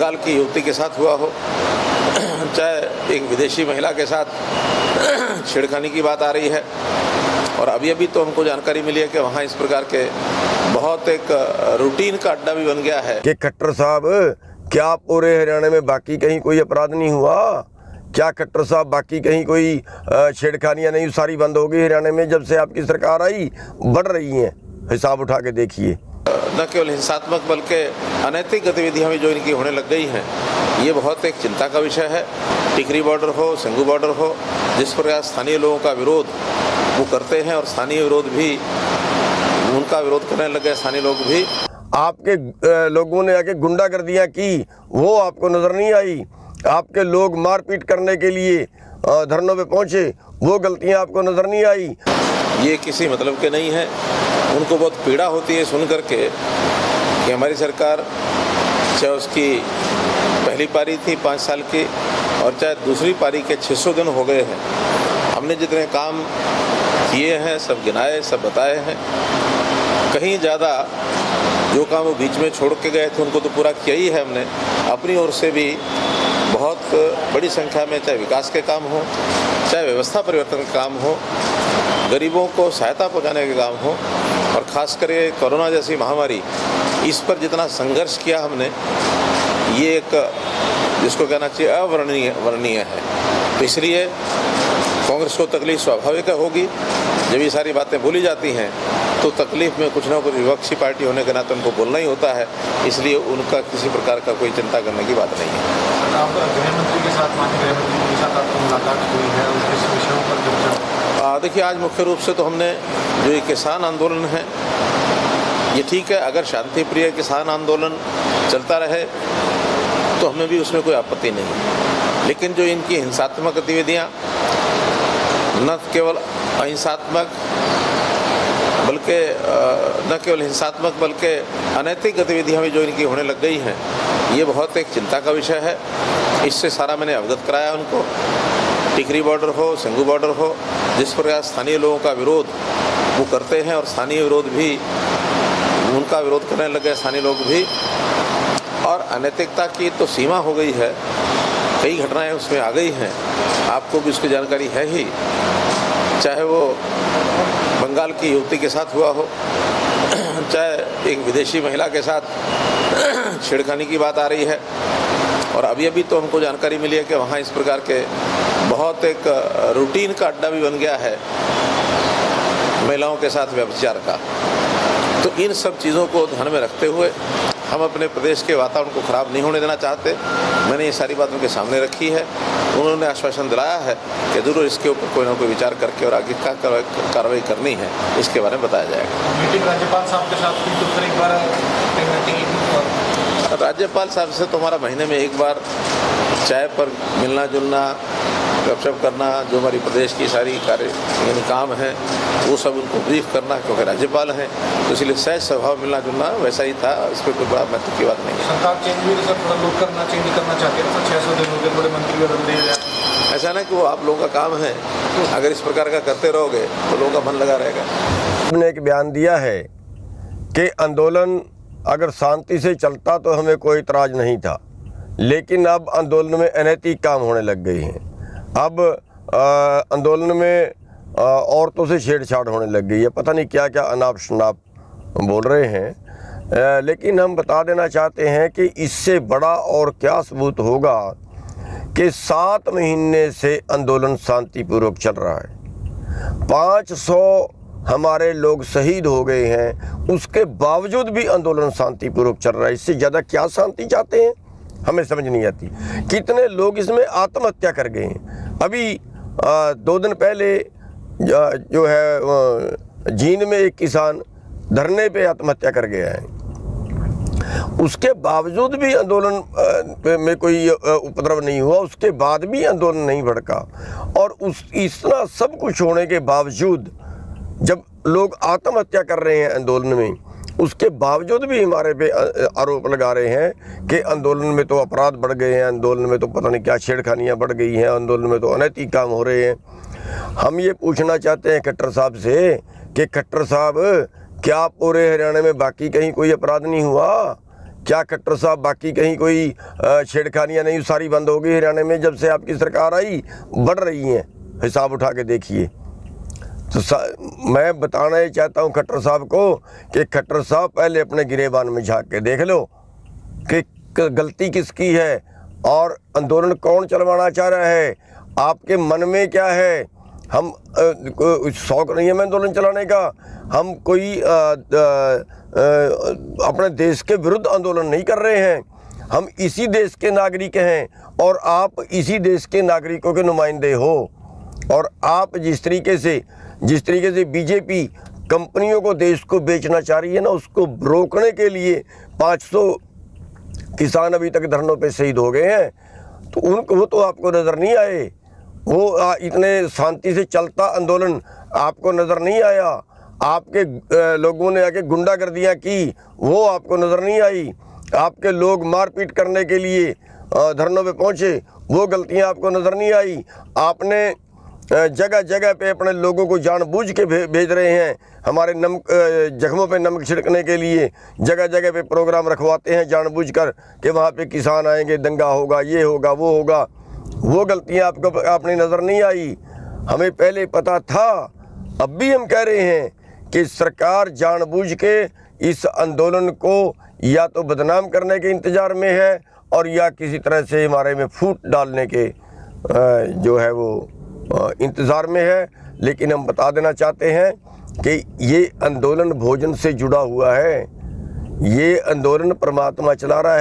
बंगाल की युवती के साथ हुआ हो, चाहे एक विदेशी महिला के साथ छेड़खानी की बात आ रही है। और अभी तो हमको जानकारी मिली है कि वहाँ इस प्रकार के बहुत एक रूटीन का अड्डा भी बन गया है। कि खट्टर साहब, क्या पूरे हरियाणा में बाकी कहीं कोई अपराध नहीं हुआ? क्या खट्टर साहब बाकी कहीं कोई छेड़खानियाँ नहीं सारी बंद हो गई हरियाणा में जब से आपकी सरकार आई? बढ़ रही हैं, हिसाब उठा के देखिए। न केवल हिंसात्मक बल्कि अनैतिक गतिविधियां भी जो इनकी होने लग गई हैं, ये बहुत एक चिंता का विषय है। टिकरी बॉर्डर हो, सिंगू बॉर्डर हो, जिस प्रकार स्थानीय लोगों का विरोध वो करते हैं और स्थानीय विरोध भी उनका विरोध करने लग गए स्थानीय लोग भी। आपके लोगों ने आके गुंडागर्दियाँ की, वो आपको नज़र नहीं आई? आपके लोग मारपीट करने के लिए धरनों पे पहुँचे, वो गलतियाँ आपको नज़र नहीं आई? ये किसी मतलब के नहीं है। उनको बहुत पीड़ा होती है सुन करके कि हमारी सरकार, चाहे उसकी पहली पारी थी 5 साल की और चाहे दूसरी पारी के 600 दिन हो गए हैं, हमने जितने काम किए हैं सब गिनाए, सब बताए हैं। कहीं ज़्यादा जो काम वो बीच में छोड़ के गए थे उनको तो पूरा किया ही है हमने। अपनी ओर से भी बहुत बड़ी संख्या में चाहे विकास के काम हो, चाहे व्यवस्था परिवर्तन का काम हो, गरीबों को सहायता पहुंचाने के काम हो, और ख़ासकर ये कोरोना जैसी महामारी, इस पर जितना संघर्ष किया हमने, ये एक जिसको कहना चाहिए अवर्णनीय है। तो इसलिए कांग्रेस को तकलीफ स्वाभाविक होगी। जब ये सारी बातें बोली जाती हैं तो तकलीफ में कुछ ना कुछ विपक्षी पार्टी होने के नाते उनको बोलना ही होता है, इसलिए उनका किसी प्रकार का कोई चिंता करने की बात नहीं है। गृह मंत्री के साथ, माननीय गृह मंत्री के साथ आपको मुलाकात हुई है, उसके विषयों पर चर्चा? देखिए, आज मुख्य रूप से तो हमने जो ये किसान आंदोलन है, ये ठीक है, अगर शांति प्रिय किसान आंदोलन चलता रहे तो हमें भी उसमें कोई आपत्ति नहीं। लेकिन जो इनकी हिंसात्मक गतिविधियाँ, न केवल हिंसात्मक बल्कि अनैतिक गतिविधियां भी जो इनकी होने लग गई हैं, ये बहुत एक चिंता का विषय है। इससे सारा मैंने अवगत कराया उनको। टिकरी बॉर्डर हो, सिंगू बॉर्डर हो, जिस प्रकार स्थानीय लोगों का विरोध वो करते हैं और स्थानीय विरोध भी उनका विरोध करने लग गए स्थानीय लोग भी। और अनैतिकता की तो सीमा हो गई है, कई घटनाएं उसमें आ गई हैं, आपको भी उसकी जानकारी है ही। चाहे वो बंगाल की युवती के साथ हुआ हो, चाहे एक विदेशी महिला के साथ छेड़खानी की बात आ रही है। और अभी तो हमको जानकारी मिली है कि वहाँ इस प्रकार के बहुत एक रूटीन का अड्डा भी बन गया है महिलाओं के साथ व्यभिचार का। तो इन सब चीज़ों को ध्यान में रखते हुए हम अपने प्रदेश के वातावरण को ख़राब नहीं होने देना चाहते। मैंने ये सारी बात उनके सामने रखी है। उन्होंने आश्वासन दिलाया है कि ज़रूर इसके ऊपर कोई ना कोई विचार करके और आगे क्या कार्रवाई करनी है, इसके बारे में बताया जाएगा। मीटिंग राज्यपाल साहब के साथ की तो फिर एक बार राज्यपाल साहब से तो हमारा महीने में एक बार चाय पर मिलना जुलना, गपशप करना, जो हमारी प्रदेश की सारी कार्य यानी काम है वो सब उनको ब्रीफ करना, क्योंकि राज्यपाल हैं तो इसलिए सहज स्वभाव मिलना जुलना वैसा ही था। इस पर कोई बड़ा महत्व की बात नहीं है। सरकार चेंज भी सर थोड़ा लोग चेंज करना चाहते हैं, 600 दिन हो गए, थोड़े मंत्री बदल दिए जाए। ऐसा ना कि वो आप लोगों का काम है, अगर इस प्रकार का करते रहोगे तो लोगों का मन लगा रहेगा। हमने एक बयान दिया है कि आंदोलन अगर शांति से चलता तो हमें कोई इतराज़ नहीं था, लेकिन अब आंदोलन में अनैतिक काम होने लग गए हैं। अब आंदोलन में औरतों से छेड़छाड़ होने लग गई है, पता नहीं क्या क्या अनाप शनाप बोल रहे हैं। लेकिन हम बता देना चाहते हैं कि इससे बड़ा और क्या सबूत होगा कि 7 महीने से आंदोलन शांतिपूर्वक चल रहा है। 500 हमारे लोग शहीद हो गए हैं, उसके बावजूद भी आंदोलन शांतिपूर्वक चल रहा है। इससे ज़्यादा क्या शांति चाहते हैं, हमें समझ नहीं आती। कितने लोग इसमें आत्महत्या कर गए हैं। अभी 2 दिन पहले जो है जींद में एक किसान धरने पे आत्महत्या कर गया है। उसके बावजूद भी आंदोलन में कोई उपद्रव नहीं हुआ, उसके बाद भी आंदोलन नहीं भड़का। और इतना सब कुछ होने के बावजूद जब लोग आत्महत्या कर रहे हैं आंदोलन में, उसके बावजूद भी हमारे पे आरोप लगा रहे हैं कि आंदोलन में तो अपराध बढ़ गए हैं, आंदोलन में तो पता नहीं क्या छेड़खानियाँ बढ़ गई हैं, आंदोलन में तो अनैतिक काम हो रहे हैं। हम ये पूछना चाहते हैं खट्टर साहब से कि खट्टर साहब, क्या पूरे हरियाणा में बाकी कहीं कोई अपराध नहीं हुआ? क्या खट्टर साहब बाकी कहीं कोई छेड़खानियाँ नहीं सारी बंद हो गई हरियाणा में जब से आपकी सरकार आई? बढ़ रही हैं, हिसाब उठा के देखिए। तो मैं बताना ये चाहता हूँ खट्टर साहब को कि खट्टर साहब पहले अपने गिरेबान में झांक के देख लो कि गलती किसकी है और आंदोलन कौन चलवाना चाह रहा है, आपके मन में क्या है। हम शौक नहीं है मैं आंदोलन चलाने का, हम कोई अपने देश के विरुद्ध आंदोलन नहीं कर रहे हैं, हम इसी देश के नागरिक हैं और आप इसी देश के नागरिकों के नुमाइंदे हो। और आप जिस तरीके से बीजेपी कंपनियों को देश को बेचना चाह रही है ना, उसको रोकने के लिए 500 किसान अभी तक धरनों पे शहीद हो गए हैं, तो उनको वो तो आपको नज़र नहीं आए। वो इतने शांति से चलता आंदोलन आपको नज़र नहीं आया। आपके लोगों ने आके गुंडागर्दियाँ की, वो आपको नज़र नहीं आई। आपके लोग मारपीट करने के लिए धरनों पे पहुँचे, वो गलतियाँ आपको नज़र नहीं आई। आपने जगह जगह पे अपने लोगों को जानबूझ के भेज रहे हैं, हमारे जख्मों पे नमक छिड़कने के लिए जगह जगह पे प्रोग्राम रखवाते हैं जानबूझकर कि वहाँ पे किसान आएंगे, दंगा होगा, ये होगा, वो होगा। वो गलतियाँ आपको अपनी नज़र नहीं आई। हमें पहले पता था, अब भी हम कह रहे हैं कि सरकार जानबूझ के इस आंदोलन को या तो बदनाम करने के इंतज़ार में है और या किसी तरह से हमारे में फूट डालने के जो है वो इंतज़ार में है। लेकिन हम बता देना चाहते हैं कि ये आंदोलन भोजन से जुड़ा हुआ है, ये आंदोलन परमात्मा चला रहा है।